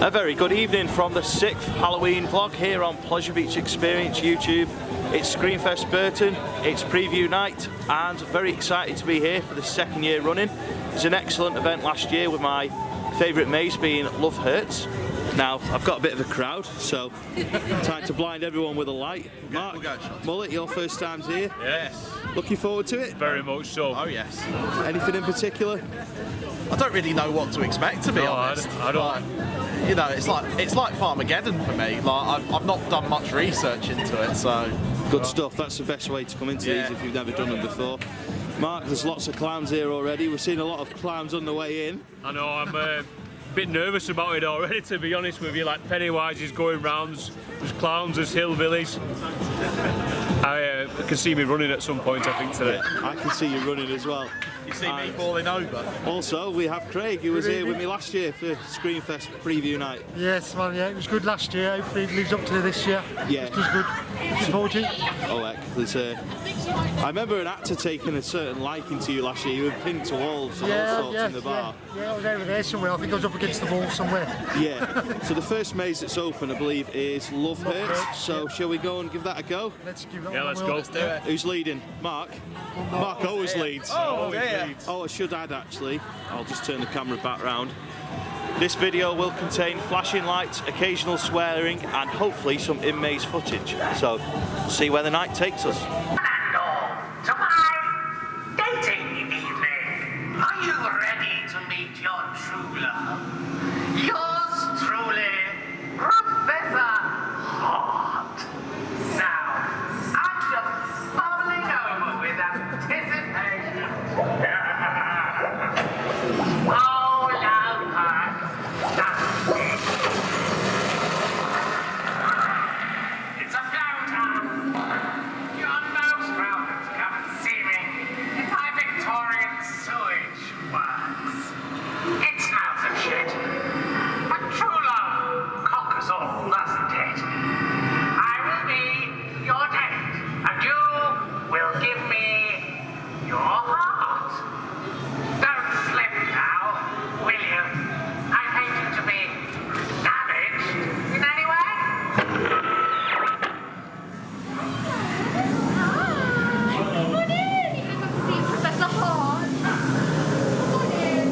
A very good evening from the 6th Halloween vlog here on Pleasure Beach Experience YouTube. It's Screamfest Burton, it's preview night, and very excited to be here for the second year running. It was an excellent event last year with my favourite maze being Love Hurts. Now, I've got a bit of a crowd, so time to blind everyone with a light. Mark, Mullet, your first time's here? Yes. Looking forward to it? Very much so. Oh yes. Anything in particular? I don't really know what to expect, to be honest. I don't. Like, you know, it's like Farmageddon for me. Like I've not done much research into it, so. Good stuff. That's the best way to come into these if you've never done them before. Mark, there's lots of clowns here already. We've seen a lot of clowns on the way in. I know. I'm a bit nervous about it already, to be honest with you. Like Pennywise is going rounds. There's clowns. There's hillbillies. I can see me running at some point, I think, today. I can see you running as well. You see me falling over. Also, we have Craig, who was here with me last year for Screamfest preview night. Yes, well, yeah, it was good last year. Hopefully it lives up to this year. Yeah. It was good. Looking forward to it. Oh, heck. I remember an actor taking a certain liking to you last year. You were pinned to walls and all sorts in the bar. Yeah, I was over there somewhere. I think I was up against the wall somewhere. Yeah. So the first maze that's open, I believe, is Love Hurts. So shall we go and give that a go? Let's give that Yeah, one let's a go. whirl. Let's do it. Who's leading? Mark? Mark always leads. Oh, yeah. Oh, I should add actually. I'll just turn the camera back round. This video will contain flashing lights, occasional swearing, and hopefully some in-maze footage. So, we'll see where the night takes us. To my dating evening. Are you ready to meet your true love? Yours truly, Professor Hart. Now, I'm just bubbling over with anticipation. Oh, love Hart. It's a flower. You're most welcome to come and see me in my Victorian sewage works. It smells of shit, but true love conquers all, doesn't it? I will be your date, and you will give me your heart. Don't slip now, will you? I hate you to be damaged in any way. Come on in, you can come see Professor Hart. Come on in.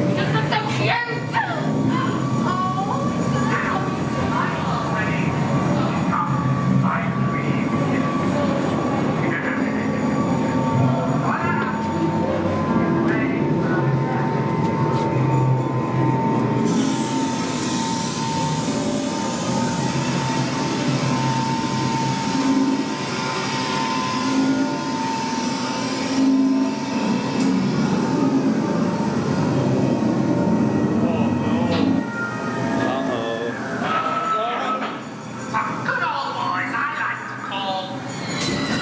You just look so cute. Some good old boys I like to call the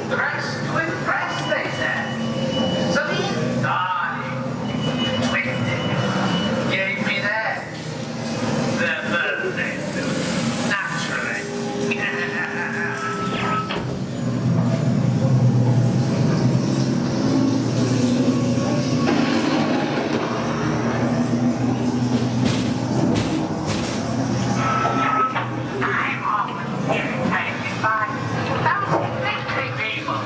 Pressed with press, they said. So these darling, twisted, gave me their birthday suit, naturally. I'm often irritated by those sickly people.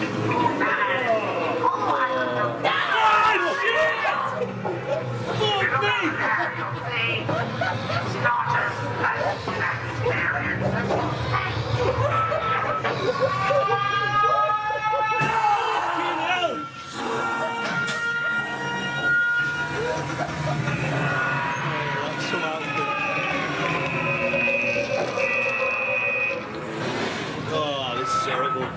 Oh, this is horrible.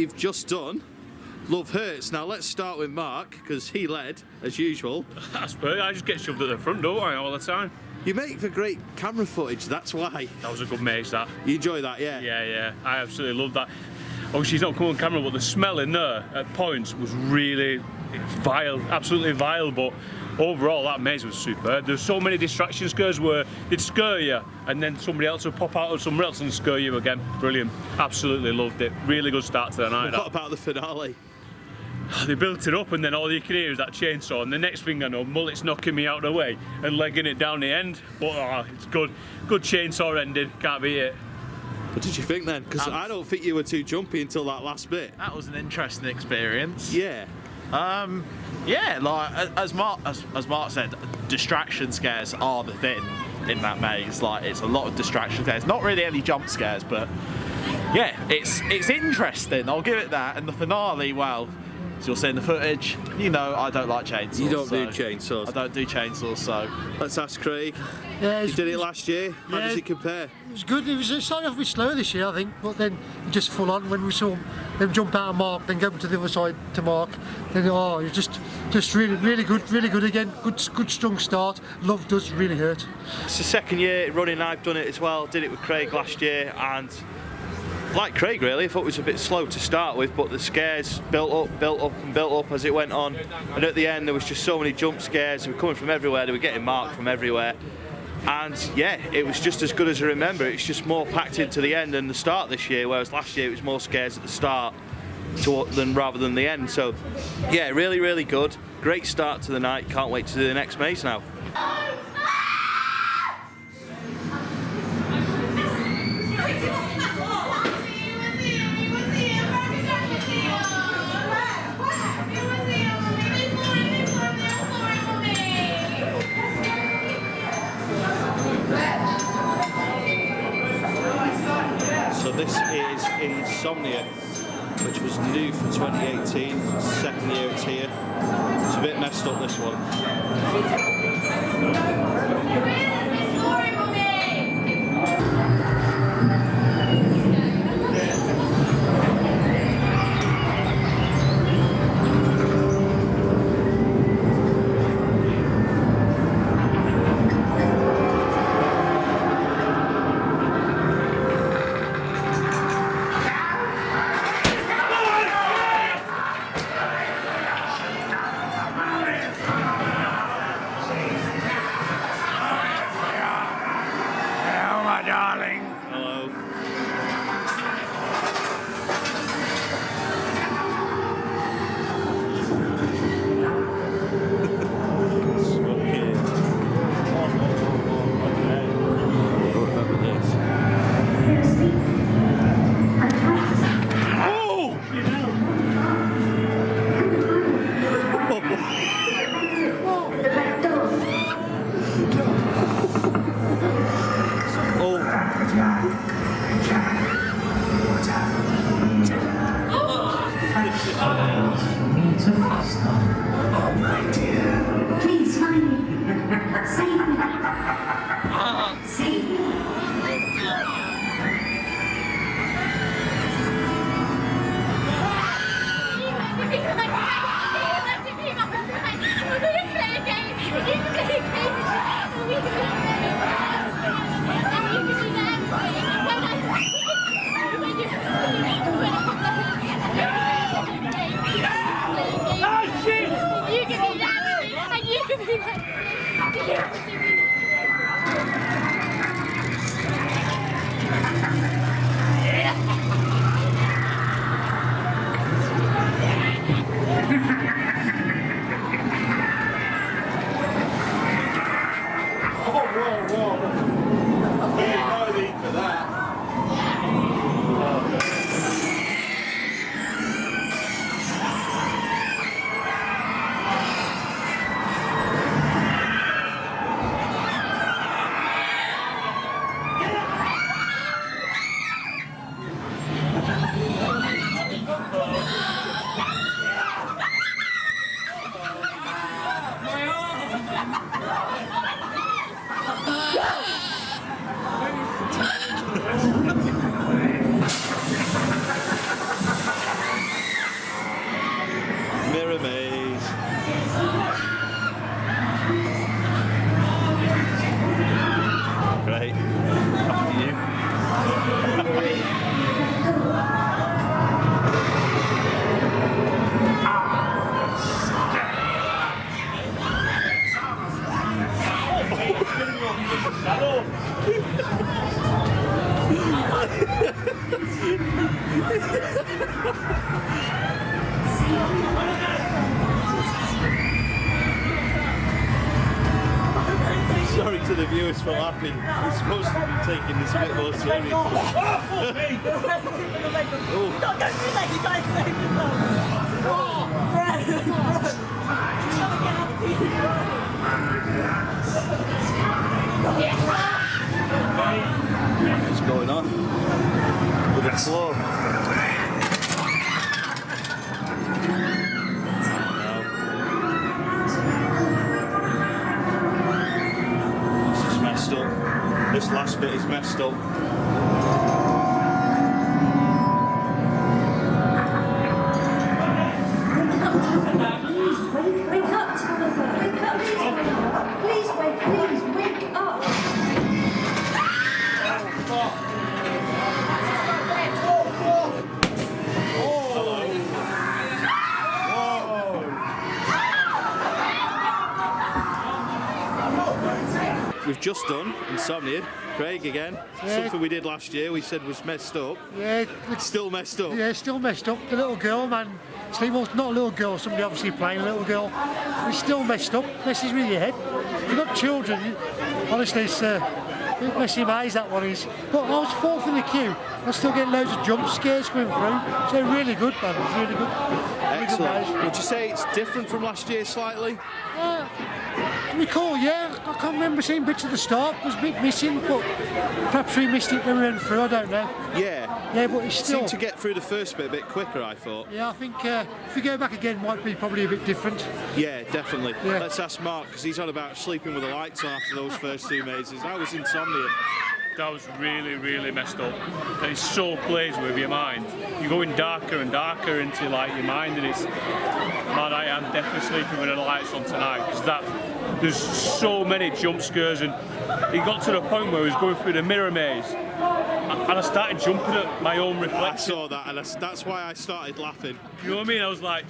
we've just done Love Hurts. Now let's start with Mark, because he led, as usual. That's perfect. I just get shoved at the front, don't I, all the time? You make for great camera footage, that's why. That was a good maze, that. You enjoy that, yeah? Yeah. I absolutely love that. Obviously, it's not coming on camera, but the smell in there at points was really vile, absolutely vile. But overall, that maze was superb. There's so many distraction scares where they'd scare you, and then somebody else would pop out of somewhere else and scare you again. Brilliant. Absolutely loved it. Really good start to the night. What about the finale? They built it up, and then all you can hear is that chainsaw, and the next thing I know, Mullet's knocking me out of the way and legging it down the end. But it's good chainsaw ending, can't beat it. What did you think then? Because I don't think you were too jumpy until that last bit. That was an interesting experience. Yeah. Yeah, like as Mark said, distraction scares are the thing in that maze. Like, it's a lot of distraction scares. Not really any jump scares, but yeah, it's interesting. I'll give it that. And the finale, well, as you'll see in the footage, you know I don't like chainsaws. You don't do chainsaws. I don't do chainsaws, so let's ask Craig. Yeah, you did it last year. How does it compare? It was good. It started off a bit slow this year, I think, but then just full on when we saw them jump out of Mark, then go to the other side to Mark. Then it was just really good again. Good strong start. Love does really hurt. It's the second year running. I've done it as well. Did it with Craig last year, and like Craig, really, I thought it was a bit slow to start with, but the scares built up as it went on, and at the end there was just so many jump scares. They were coming from everywhere. They were getting marked from everywhere, and yeah, it was just as good as I remember. It's just more packed into the end than the start this year, whereas last year it was more scares at the start rather than the end. So yeah, really good. Great start to the night. Can't wait to do the next maze now. So this is Insomnia, which was new for 2018, second year it's here. It's a bit messed up, this one. Sorry to the viewers for laughing. We're supposed to be taking this a bit more seriously. Don't do that, you guys saved yourself. What's going on with the floor? This last bit is messed up. Please wake up, Tabitha. Wake up, please wake up. We've just done Insomnia. Craig again. Yeah. Something we did last year we said was messed up. Yeah, it's Still messed up. Yeah, still messed up. The little girl, man. Well, not a little girl, somebody obviously playing a little girl. It's still messed up. Messes with your head. If you've got children, honestly, it's messy maze, that one is. But I was fourth in the queue. I still get loads of jump scares going through. So really good, man. It's really good. Excellent. Would you say it's different from last year slightly? Recall, yeah. I can't remember seeing bits at the start. It was a bit missing, but perhaps we missed it when we went through. I don't know. Yeah. Yeah, but it's still. Seemed to get through the first bit a bit quicker, I thought. Yeah, I think if we go back again, might be probably a bit different. Yeah, definitely. Yeah. Let's ask Mark, because he's on about sleeping with the lights on after those first two mazes. How was Insomnia? That was really, really messed up. It so plays with your mind. You're going darker and darker into like your mind, and it's, man, I am definitely sleeping with the lights on tonight, because there's so many jump scares, and it got to the point where I was going through the mirror maze, and I started jumping at my own reflection. I saw that, and that's why I started laughing. You know what I mean? I was like,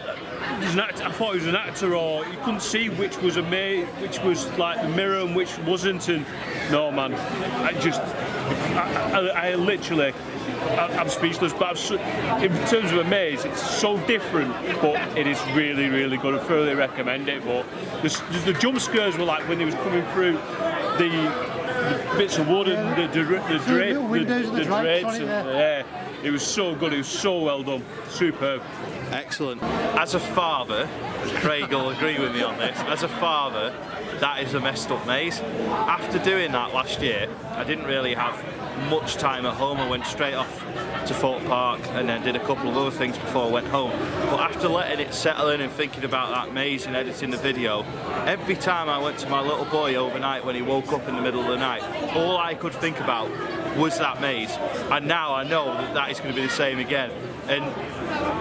I thought it was an actor, or you couldn't see which was a maze, which was like the mirror and which wasn't. And no, man, I literally, I'm speechless. But in terms of a maze, it's so different, but it is really, really good. I thoroughly recommend it. But the jump scares were like when they was coming through the bits of wood and the drapes, yeah, it was so good. It was so well done, superb. Excellent. As a father, Craig will agree with me on this. As a father, that is a messed up maze. After doing that last year, I didn't really have much time at home. I went straight off to Fort Park and then did a couple of other things before I went home. But after letting it settle in and thinking about that maze and editing the video, every time I went to my little boy overnight when he woke up in the middle of the night, all I could think about was that maze. And now I know that is going to be the same again. And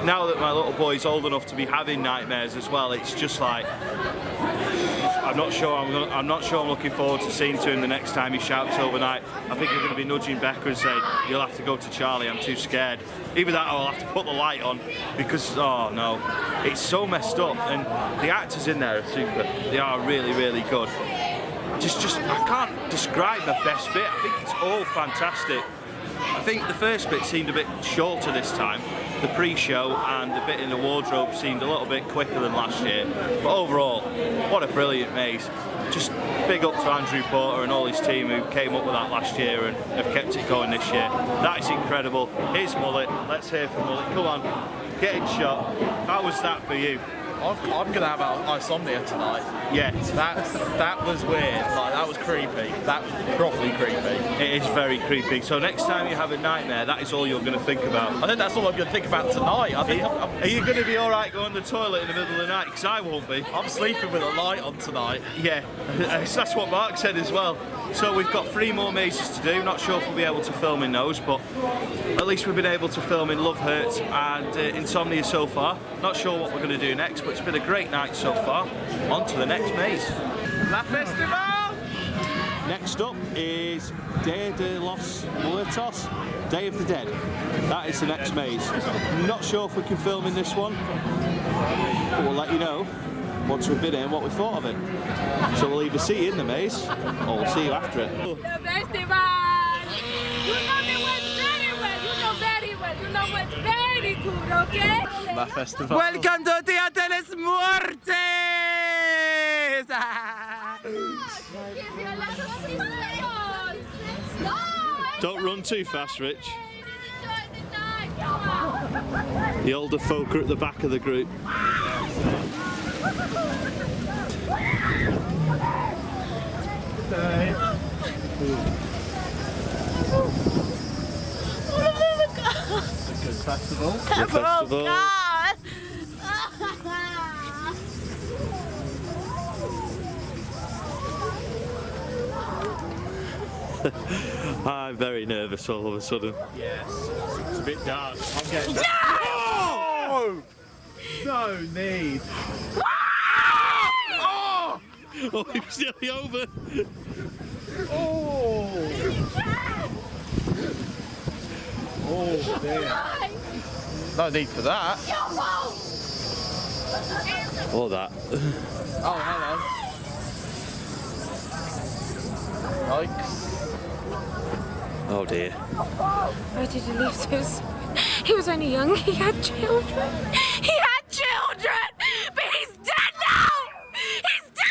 now that my little boy's old enough to be having nightmares as well, it's just like, I'm not sure I'm looking forward to seeing to him the next time he shouts overnight. I think I'm going to be nudging Becca and saying, you'll have to go to Charlie, I'm too scared. Either that or I'll have to put the light on, because, oh no, it's so messed up. And the actors in there are super. They are really, really good. I can't describe the best bit. I think it's all fantastic. I think the first bit seemed a bit shorter this time. The pre-show and the bit in the wardrobe seemed a little bit quicker than last year. But overall, what a brilliant maze. Just big up to Andrew Porter and all his team who came up with that last year and have kept it going this year. That is incredible. Here's Mullet. Let's hear from Mullet. Come on, get it shot. How was that for you? I'm gonna have Insomnia tonight. Yeah. That was weird. Like, that was creepy. That was properly creepy. It is very creepy. So next time you have a nightmare, that is all you're going to think about. I think that's all I'm gonna think about tonight. I think Are you going to be all right going to the toilet in the middle of the night? Because I won't be. I'm sleeping with a light on tonight. Yeah, that's what Mark said as well. So we've got 3 more mazes to do. Not sure if we'll be able to film in those, but at least we've been able to film in Love Hurts and Insomnia so far. Not sure what we're going to do next, but it's been a great night so far. On to the next maze. La Festival! Next up is Dia de Los Muertos, Day of the Dead. That is the next maze. Not sure if we can film in this one, but we'll let you know once we've been in what we thought of it. So we'll either see you in the maze or we'll see you after it. The festival! You know me well, very well. You know very well. You know what's very good, okay? La festival. Welcome to Dia de los Muertos! Give me a lot of smiles. Stop. Don't run too fast, Rich. Enjoy the night. Come on. The older folk are at the back of the group. Good festival. The festival. God. I'm very nervous all of a sudden. Yes, it's a bit dark. I'm getting. Oh! No need. Oh, he was nearly over. Oh. Oh dear. No need for that. Or that. Oh, hello. Like. Oh dear. Why did he leave so soon? He was only young, he had children. He had children! But he's dead now! He's dead!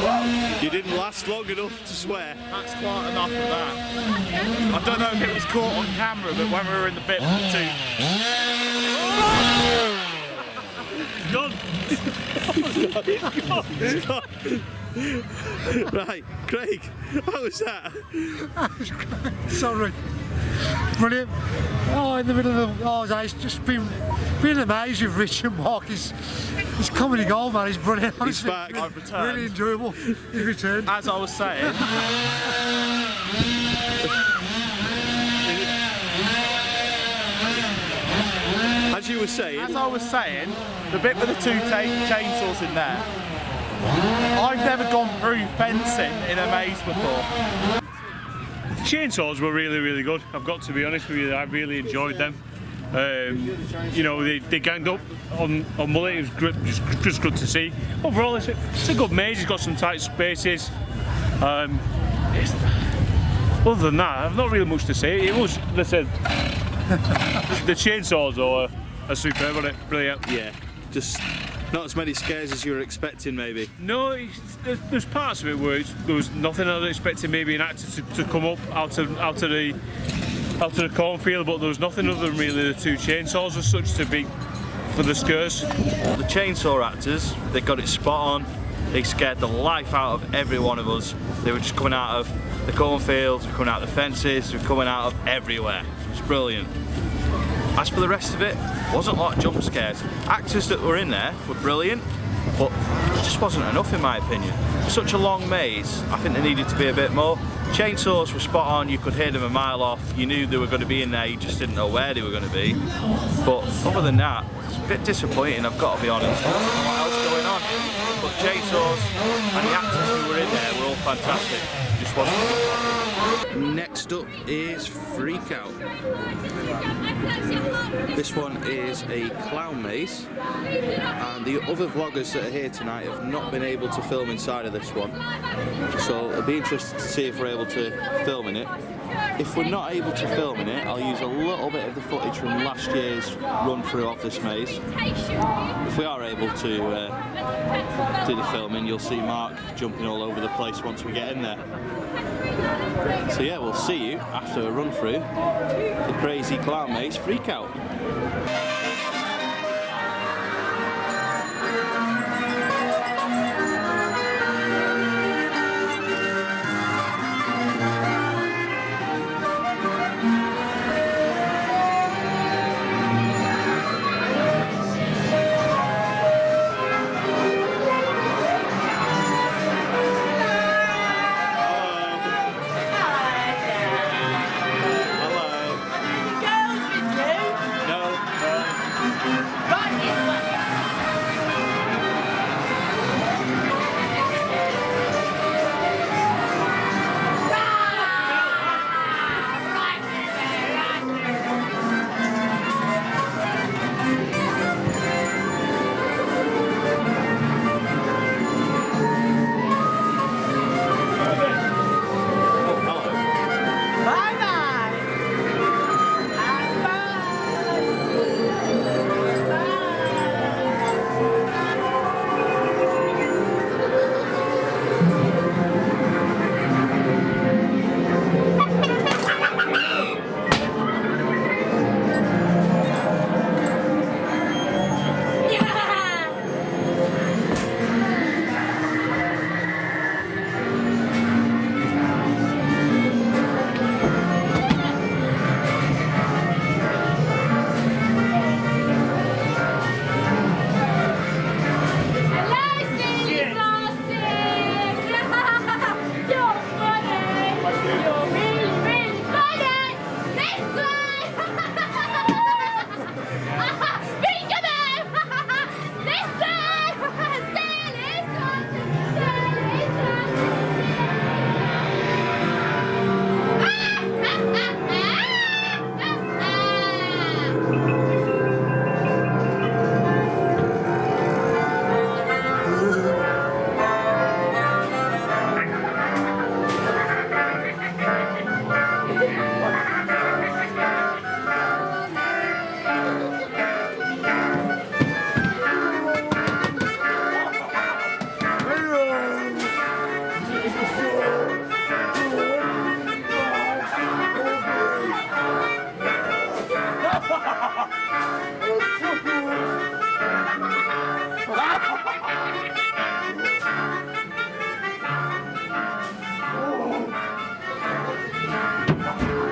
Well, you didn't last long enough to swear. That's quite enough of that. I don't know if it was caught on camera, but when we were in the bit with the Gone. Right, Craig, how was that? Sorry. Brilliant. Oh, in the middle of the... Oh, it's just been amazing with Rich and Mark. He's comedy gold, man. He's brilliant. Honestly, back. I've returned. really enjoyable. He's returned. As I was saying, As you were saying, the bit with the two chainsaws in there, I've never gone through fencing in a maze before. Chainsaws were really, really good. I've got to be honest with you, I really enjoyed them. You know, they ganged up on Mullet. It was just good to see. Overall, it's a good maze. It's got some tight spaces. Other than that, I've not really much to say. It was, they said, the chainsaws are superb, aren't it? Brilliant. yeah, just not as many scares as you were expecting, maybe. No, there's parts of it where there was nothing I was expecting maybe an actor to come up out of the cornfield, but there was nothing other than really the two chainsaws as such to be for the scares. The chainsaw actors, they got it spot on. They scared the life out of every one of us. They were just coming out of the cornfields, we're coming out the fences, we're coming out of everywhere. It's brilliant. As for the rest of it, wasn't a lot of jump scares. Actors that were in there were brilliant, but it just wasn't enough in my opinion. For such a long maze, I think there needed to be a bit more. Chainsaws were spot on, you could hear them a mile off, you knew they were going to be in there, you just didn't know where they were going to be. But other than that, it's a bit disappointing, I've got to be honest. I don't know what else going on. But chainsaws and the actors who were in there were all fantastic. Just wasn't enough. Next up is Freakout. This one is a clown maze, and the other vloggers that are here tonight have not been able to film inside of this one, so it'll be interesting to see if we're able to film in it. If we're not able to film in it, I'll use a little bit of the footage from last year's run through of this maze. If we are able to do the filming, you'll see Mark jumping all over the place once we get in there. So yeah, we'll see you after a run through the crazy clown maze Freakout.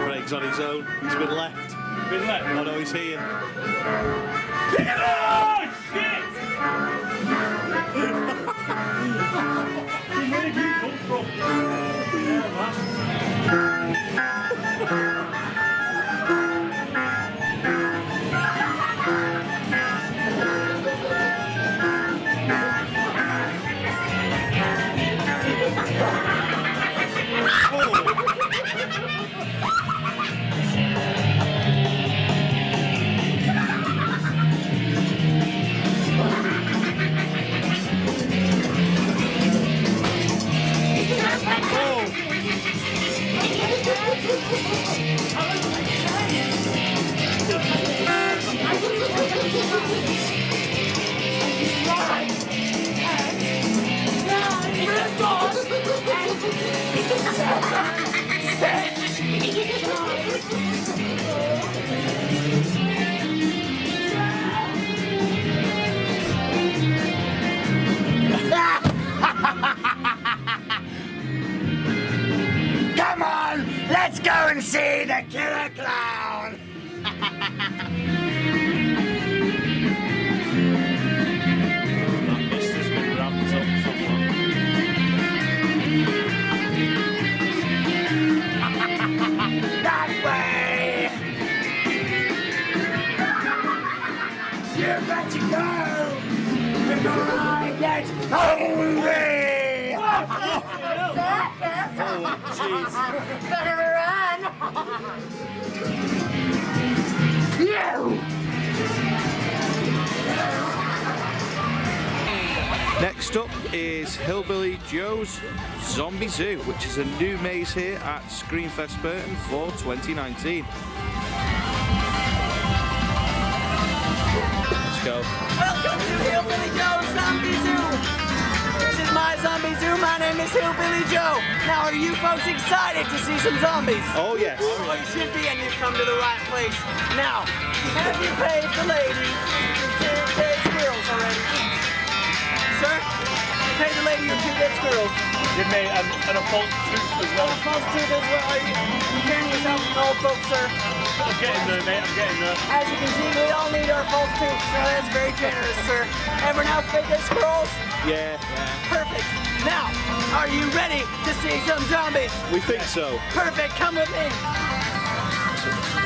Craig's on his own. He's been left. Been left? Oh no, he's here. Oh, shit! Where did you come from? Oh! mist has been wrapped up somewhere. That way! You better go before I get hungry! Better run! You! Next up is Hillbilly Joe's Zombie Zoo, which is a new maze here at Screamfest Burton for 2019. Let's go. Welcome to Hillbilly Joe's Zombie Zoo. This is my Zombie Zoo. My name is Hillbilly Joe. Now, are you folks excited to see some zombies? Oh yes. Oh, you should be, and you've come to the right place. Now, have you paid the lady your 2 dead squirrels already? Sir, you paid the lady your 2 dead squirrels. Give me an a false tooth as well. A false tooth as well. Are you carrying yourself an old folks, sir? I'm getting there, mate. I'm getting there. As you can see, we all need our false tooth, so that's very generous, sir. Everyone else paid their squirrels? Yeah. Perfect. Now, are you ready to see some zombies? We think so. Perfect. Come with me.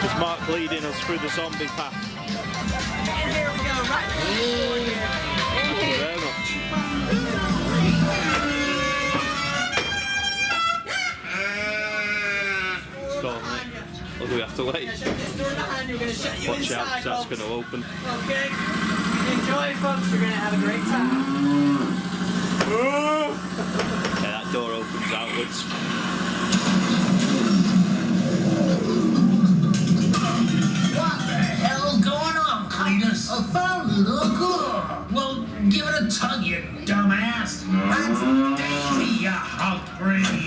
Just Mark leading us through the zombie path. And here we go. Right. Thank you very much. Let's go, mate. Or do we have to wait? This door behind you, gonna shut you Watch out, inside, that's folks. going to open. Okay. Enjoy, folks. You're gonna have a great time. Yeah, that door opens outwards. What the hell's going on, Cletus? I found it, good. Well, give it a tug, you dumbass. That's daisy, you hog brain.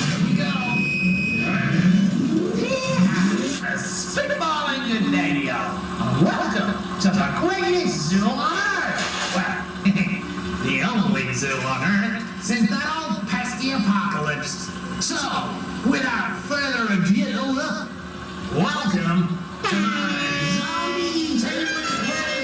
Here we go. Yeah, spitballing good day to y'all. Welcome to the greatest zoo on Earth. Well, the only zoo on Earth since that old pesky apocalypse. So, without further ado, welcome to my Zombie Zoo thing.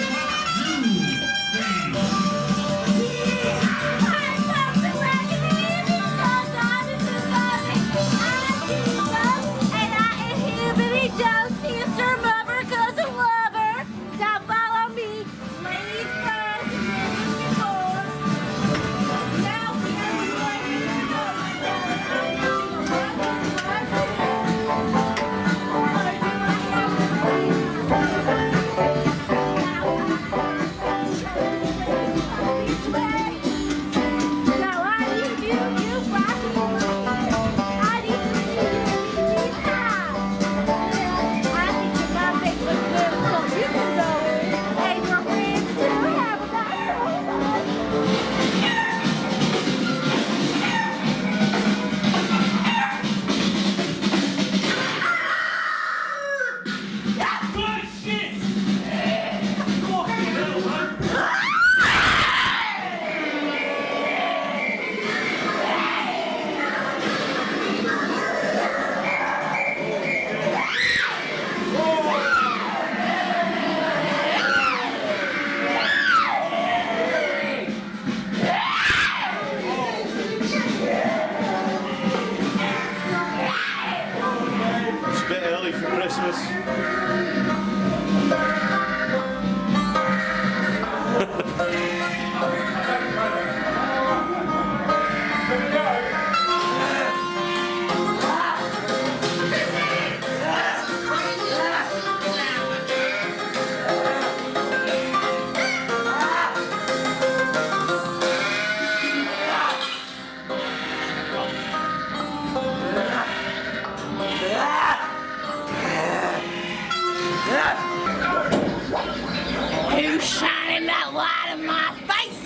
You shining that light in my face?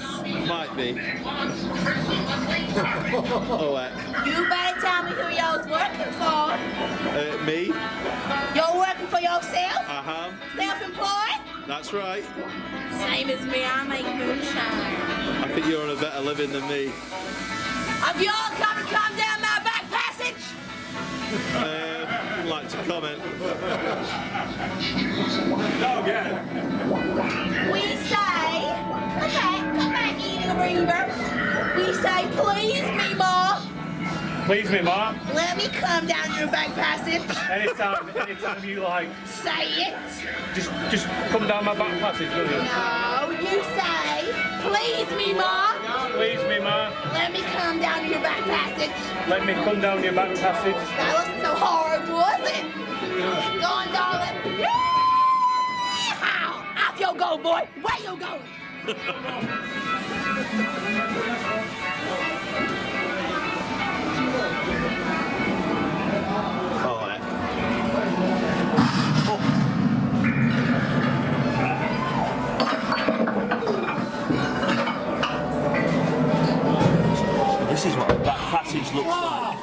Might be. Oh, heck. You better tell me who y'all's working for. Me? You're working for yourself? Uh-huh. Self-employed? That's right. Same as me, I make moonshine. I think you're on a better living than me. Have y'all come down my back passage? like to comment. We say, come back, eating a reaver. We say, please me, Ma. Please me, Ma. Let me come down your back passage. Anytime you like. Say it. Just come down my back passage, will you? No, you say, please me, Ma. Please me, Ma. Let me come down your back passage. Let me come down your back passage. That wasn't so hard, was it? Go on, darling. Yeehaw! Off you go, boy. Where you going? This is what the back passage looks like.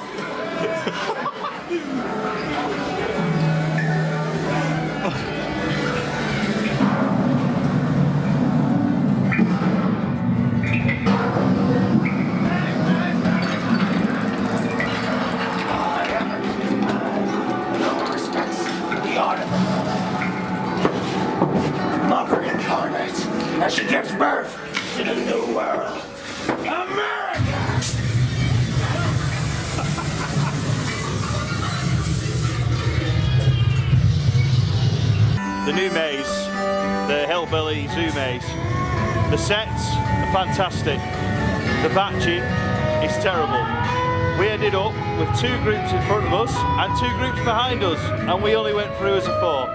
Mother incarnate, as she gives birth to the new world, America! The new maze, the Hillbilly Zoo maze. The sets are fantastic. The batching is terrible. We ended up with 2 groups in front of us and 2 groups behind us, and we only went through as a 4.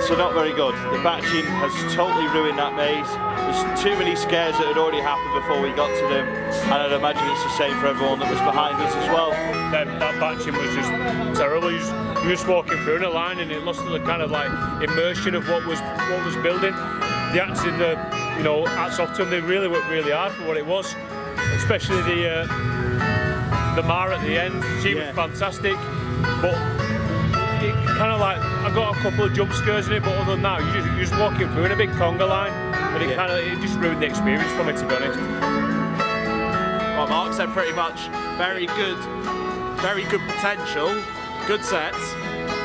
So not very good. The batching has totally ruined that maze. There's too many scares that had already happened before we got to them, and I'd imagine it's the same for everyone that was behind us as well. That batching was just terrible. You're just walking through in a line, and it lost the kind of like immersion of what was building. The acting, you know, hats off to them. They really worked really hard for what it was, especially the Ma at the end. She was fantastic, but it kind of like I got a couple of jump scares in it. But other than that, you're just walking through in a big conga line, and it just ruined the experience for me, to be honest. Well, Mark said pretty much very good potential, good sets,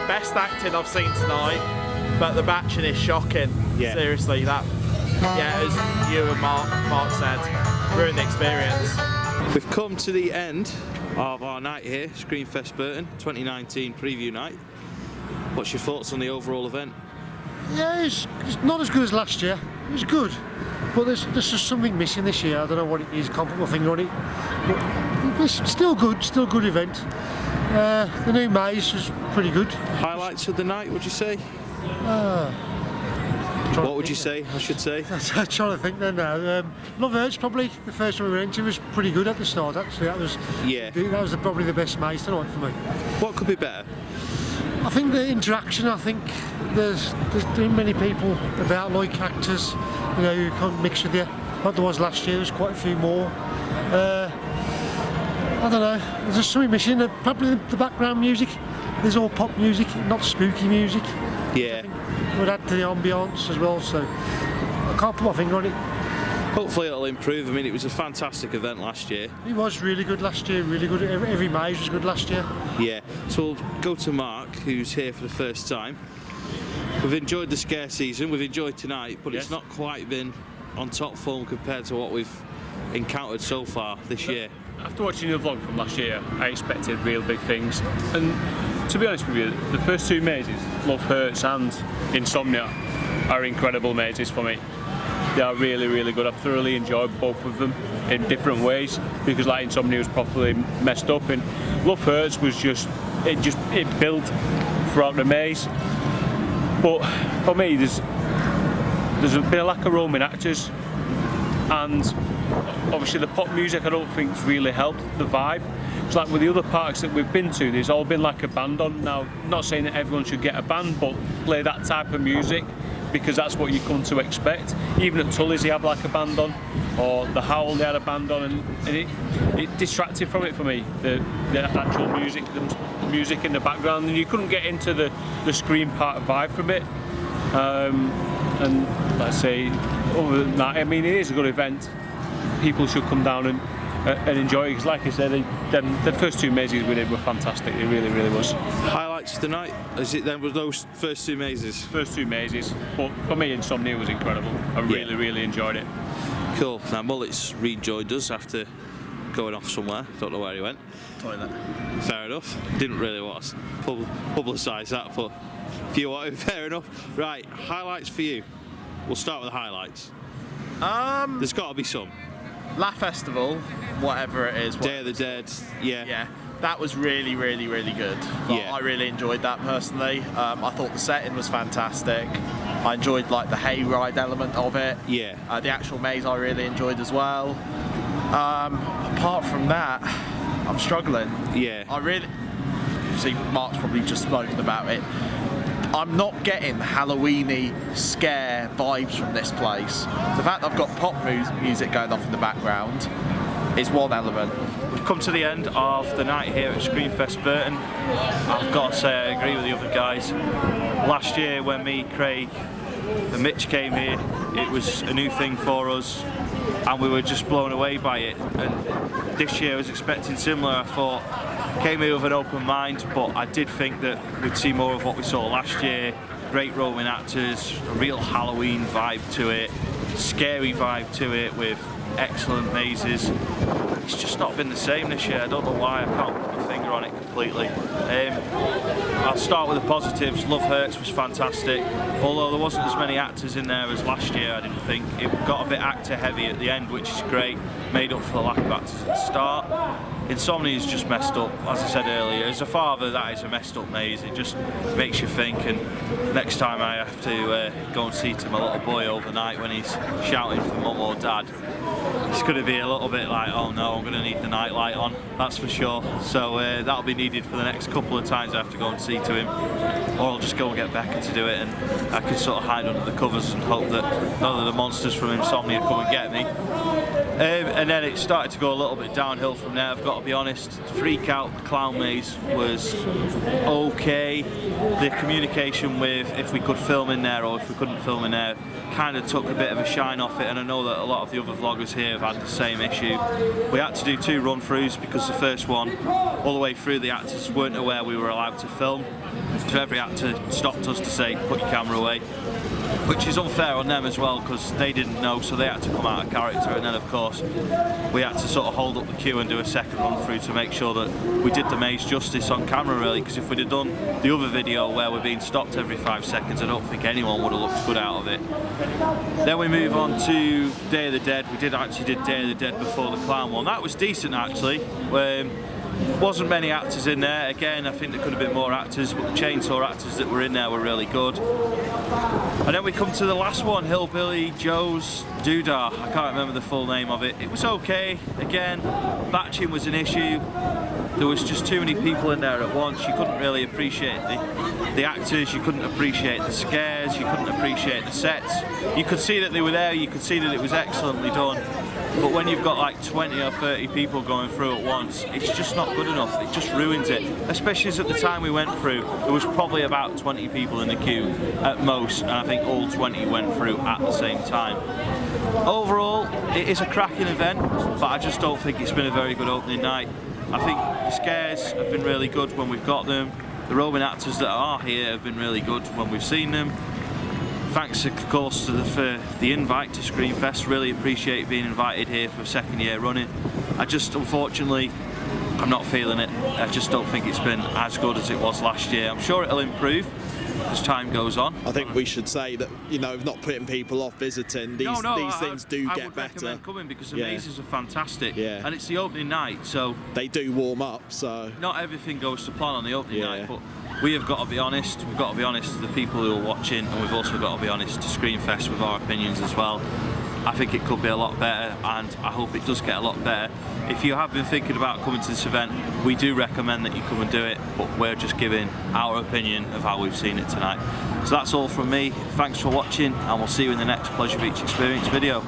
best acting I've seen tonight, but the batching is shocking. Yeah. Seriously, that, as you and Mark said, ruined the experience. We've come to the end of our night here, Screamfest Burton 2019 preview night. What's your thoughts on the overall event? Yeah, it's not as good as last year. It was good, but there's just something missing this year. I don't know what it is. Can't put my finger on it. But it's still good event. The new maze was pretty good. Highlights of the night, would you say? What would you say, I should say? I'm trying to think there now. Los Muertos, probably the first one we went to, was pretty good at the start. Actually, that was probably the best maze tonight for me. What could be better? I think the interaction. I think there's too many people about, like actors, you know, who can't mix with you. Like there was last year, there's quite a few more. I don't know. There's just something missing. Probably the background music. There's all pop music, not spooky music. Yeah. Would add to the ambience as well, so I can't put my finger on it. Hopefully it'll improve. I mean, it was a fantastic event last year. It was really good last year, really good. Every maze was good last year. Yeah, so we'll go to Mark, who's here for the first time. We've enjoyed the scare season, we've enjoyed tonight, but it's not quite been on top form compared to what we've encountered so far this year. After watching the vlog from last year, I expected real big things. And to be honest with you, the first 2 mazes, Los Muertos and Insomnia, are incredible mazes for me. They are really, really good. I've thoroughly enjoyed both of them in different ways, because like Insomnia was properly messed up, and Los Muertos was it built throughout the maze. But for me, there's been a lack of roaming actors, and obviously the pop music I don't think's really helped the vibe. It's like with the other parks that we've been to, there's all been like a band on. Now, not saying that everyone should get a band, but play that type of music, because that's what you come to expect. Even at Tully's they have like a band on, or the Howl they had a band on, and it distracted from it for me, the actual music, the music in the background, and you couldn't get into the Scream part vibe from it. And let's say, other than that, I mean, it is a good event. People should come down and and enjoy it, because like I said, the first 2 mazes we did were fantastic. It really, really was. Highlights of the night? Is it then with those first 2 mazes? First 2 mazes, but for me, Insomnia was incredible. I really, really enjoyed it. Cool. Now Mullet's rejoined us after going off somewhere. Don't know where he went. Toilet. Fair enough. Didn't really want to publicise that, but if you want it, fair enough. Right, highlights for you. We'll start with the highlights. There's got to be some. La Festival, whatever it is. Day of the Dead, yeah. Yeah, that was really, really, really good. Yeah. I really enjoyed that personally. I thought the setting was fantastic. I enjoyed like the hayride element of it. Yeah. The actual maze I really enjoyed as well. Apart from that, I'm struggling. Yeah. I really... See, Mark's probably just spoken about it. I'm not getting Halloween-y scare vibes from this place. The fact that I've got pop music going off in the background is one element. We've come to the end of the night here at Screamfest Burton. I've got to say I agree with the other guys. Last year when me, Craig and Mitch came here, it was a new thing for us and we were just blown away by it. And this year I was expecting similar. I thought, came here with an open mind, but I did think that we'd see more of what we saw last year. Great roaming actors, a real Halloween vibe to it, scary vibe to it with excellent mazes. It's just not been the same this year. I don't know why, I can't put my finger on it completely. I'll start with the positives. Love Hurts was fantastic. Although there wasn't as many actors in there as last year, I didn't think. It got a bit actor heavy at the end, which is great. Made up for the lack of actors at the start. Insomnia is just messed up, as I said earlier. As a father, that is a messed up maze. It just makes you think, and next time I have to go and see to my little boy overnight when he's shouting for mum or dad, it's going to be a little bit like, oh no, I'm going to need the night light on, that's for sure. So that'll be needed for the next couple of times I have to go and see to him. Or I'll just go and get Becca to do it, and I can sort of hide under the covers and hope that none of the monsters from Insomnia come and get me. And then it started to go a little bit downhill from there, I've got to be honest. Freakout, the clown maze, was okay. The communication with if we could film in there or if we couldn't film in there kind of took a bit of a shine off it, and I know that a lot of the other vloggers here have had the same issue. We had to do 2 run-throughs because the first one, all the way through, the actors weren't aware we were allowed to film. So every actor stopped us to say, put your camera away. Which is unfair on them as well, because they didn't know, so they had to come out of character. And then of course we had to sort of hold up the queue and do a second run through to make sure that we did the maze justice on camera, really, because if we'd have done the other video where we're being stopped every 5 seconds, I don't think anyone would have looked good out of it. Then we move on to Day of the Dead. We did actually Day of the Dead before the clown one. That was decent actually. Wasn't many actors in there. Again, I think there could have been more actors, but the chainsaw actors that were in there were really good. And then we come to the last one, Hillbilly Joe's Doodah. I can't remember the full name of it. It was okay. Again, batching was an issue. There was just too many people in there at once. You couldn't really appreciate the actors, you couldn't appreciate the scares, you couldn't appreciate the sets. You could see that they were there, you could see that it was excellently done. But when you've got like 20 or 30 people going through at once, it's just not good enough. It just ruins it. Especially as at the time we went through, there was probably about 20 people in the queue at most, and I think all 20 went through at the same time. Overall, it is a cracking event, but I just don't think it's been a very good opening night. I think the scares have been really good when we've got them. The roaming actors that are here have been really good when we've seen them. Thanks, of course, for the invite to Screamfest. Really appreciate being invited here for a 2nd year running. I just, unfortunately, I'm not feeling it. I just don't think it's been as good as it was last year. I'm sure it'll improve as time goes on. I think we should say that, you know, not putting people off visiting, these things do get better. I would recommend coming because the mazes are fantastic. Yeah. And it's the opening night, so... They do warm up, so... Not everything goes to plan on the opening night, but we have got to be honest. We've got to be honest to the people who are watching, and we've also got to be honest to Screamfest with our opinions as well. I think it could be a lot better, and I hope it does get a lot better. If you have been thinking about coming to this event, we do recommend that you come and do it, but we're just giving our opinion of how we've seen it tonight. So that's all from me. Thanks for watching, and we'll see you in the next Pleasure Beach Experience video.